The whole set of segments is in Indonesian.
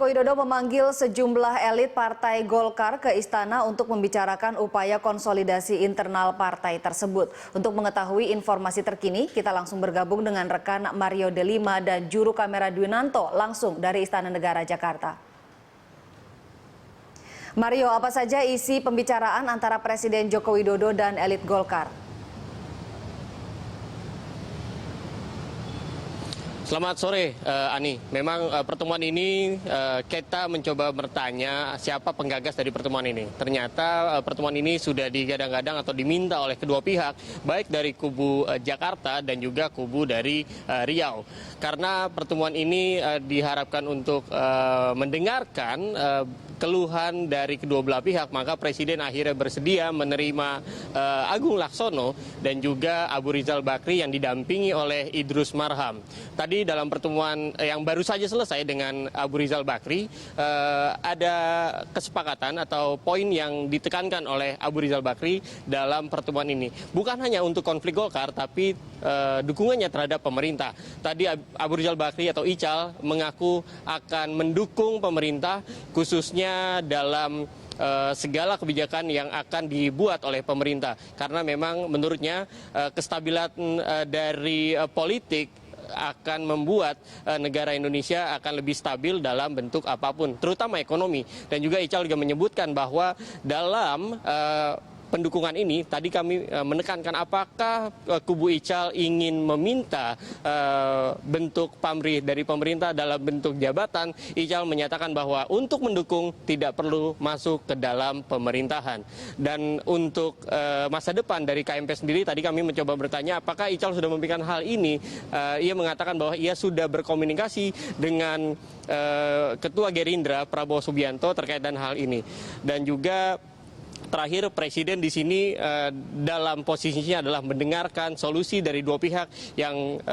Joko Widodo memanggil sejumlah elit Partai Golkar ke istana untuk membicarakan upaya konsolidasi internal partai tersebut. Untuk mengetahui informasi terkini, kita langsung bergabung dengan rekan Mario Delima dan juru kamera Dwinanto langsung dari Istana Negara Jakarta. Mario, apa saja isi pembicaraan antara Presiden Joko Widodo dan elit Golkar? Selamat sore, Ani. Memang pertemuan ini kita mencoba bertanya siapa penggagas dari pertemuan ini. Ternyata pertemuan ini sudah digadang-gadang atau diminta oleh kedua pihak, baik dari kubu Jakarta dan juga kubu dari Riau. Karena pertemuan ini diharapkan untuk mendengarkan keluhan dari kedua belah pihak, maka Presiden akhirnya bersedia menerima Agung Laksono dan juga Abu Rizal Bakri yang didampingi oleh Idrus Marham. Tadi dalam pertemuan yang baru saja selesai dengan Abu Rizal Bakri, ada kesepakatan atau poin yang ditekankan oleh Abu Rizal Bakri dalam pertemuan ini. Bukan hanya untuk konflik Golkar, tapi dukungannya terhadap pemerintah. Tadi Abu Rizal Bakri atau Ical mengaku akan mendukung pemerintah, khususnya dalam segala kebijakan yang akan dibuat oleh pemerintah. Karena memang menurutnya kestabilan dari politik akan membuat negara Indonesia akan lebih stabil dalam bentuk apapun, terutama ekonomi. Dan juga Ical juga menyebutkan bahwa dalam pendukungan ini, tadi kami menekankan apakah kubu Ical ingin meminta bentuk pamrih dari pemerintah dalam bentuk jabatan. Ical menyatakan bahwa untuk mendukung tidak perlu masuk ke dalam pemerintahan. Dan untuk masa depan dari KMP sendiri, tadi kami mencoba bertanya apakah Ical sudah memikirkan hal ini. Ia mengatakan bahwa ia sudah berkomunikasi dengan Ketua Gerindra Prabowo Subianto terkait dengan hal ini. Dan juga terakhir, Presiden di sini dalam posisinya adalah mendengarkan solusi dari dua pihak yang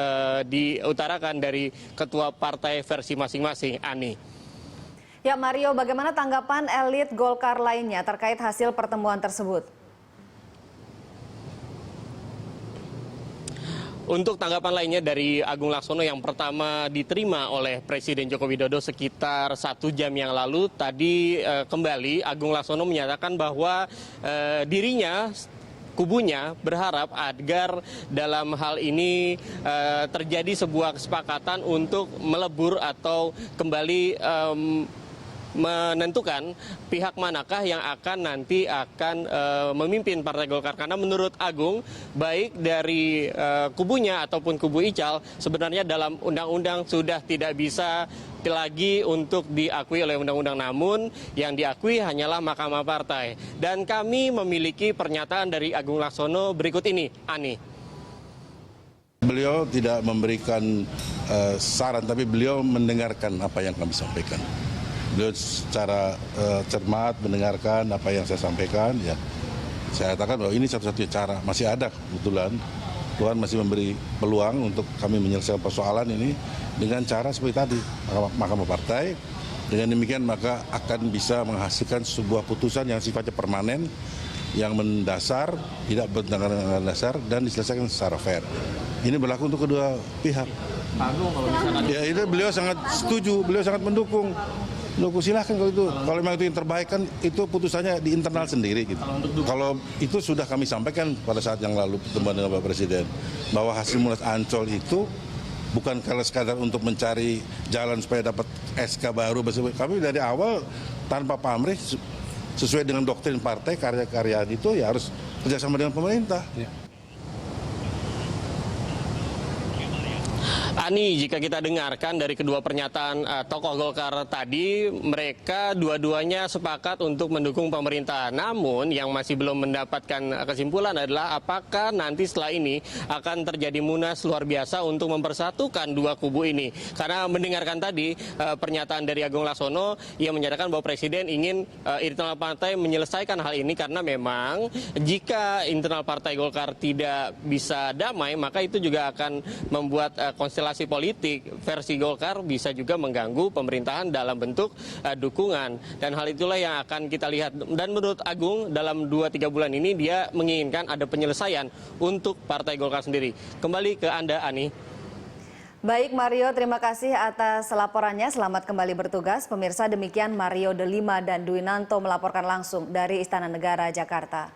diutarakan dari ketua partai versi masing-masing. Ani. Ya Mario, bagaimana tanggapan elit Golkar lainnya terkait hasil pertemuan tersebut? Untuk tanggapan lainnya dari Agung Laksono yang pertama diterima oleh Presiden Joko Widodo sekitar 1 jam yang lalu, tadi kembali Agung Laksono menyatakan bahwa dirinya, kubunya berharap agar dalam hal ini terjadi sebuah kesepakatan untuk melebur atau kembali menentukan pihak manakah yang akan nanti memimpin Partai Golkar. Karena menurut Agung, baik dari kubunya ataupun kubu Ical, sebenarnya dalam undang-undang sudah tidak bisa lagi untuk diakui oleh undang-undang, namun yang diakui hanyalah Mahkamah Partai. Dan kami memiliki pernyataan dari Agung Laksono berikut ini, Ani. Beliau tidak memberikan saran, tapi beliau mendengarkan apa yang kami sampaikan. Beliau secara cermat mendengarkan apa yang saya sampaikan. Ya, saya katakan bahwa ini satu-satunya cara, masih ada kebetulan Tuhan masih memberi peluang untuk kami menyelesaikan persoalan ini dengan cara seperti tadi, Mahkamah Partai. Dengan demikian maka akan bisa menghasilkan sebuah putusan yang sifatnya permanen, yang mendasar, tidak bertentangan dengan dasar, dan diselesaikan secara fair. Ini berlaku untuk kedua pihak. Ya, itu beliau sangat setuju, beliau sangat mendukung. Silahkan kalau memang itu yang terbaik, kan itu putusannya di internal sendiri gitu. Kalau itu sudah kami sampaikan pada saat yang lalu pertemuan dengan Bapak Presiden, bahwa hasil Munas Ancol itu bukan kalau sekadar untuk mencari jalan supaya dapat SK baru. Kami dari awal tanpa pamrih, sesuai dengan doktrin partai, karya-karyaan itu ya harus kerjasama dengan pemerintah. Ya. Ani, jika kita dengarkan dari kedua pernyataan tokoh Golkar tadi, mereka dua-duanya sepakat untuk mendukung pemerintah. Namun yang masih belum mendapatkan kesimpulan adalah apakah nanti setelah ini akan terjadi munas luar biasa untuk mempersatukan dua kubu ini. Karena mendengarkan tadi pernyataan dari Agung Laksono, ia menyatakan bahwa Presiden ingin internal partai menyelesaikan hal ini karena memang jika internal partai Golkar tidak bisa damai, maka itu juga akan membuat konstelasi politik versi Golkar bisa juga mengganggu pemerintahan dalam bentuk dukungan. Dan hal itulah yang akan kita lihat. Dan menurut Agung, dalam 2-3 bulan ini dia menginginkan ada penyelesaian untuk Partai Golkar sendiri. Kembali ke Anda, Ani. Baik Mario, terima kasih atas laporannya. Selamat kembali bertugas. Pemirsa, demikian Mario Delima dan Dwinanto melaporkan langsung dari Istana Negara, Jakarta.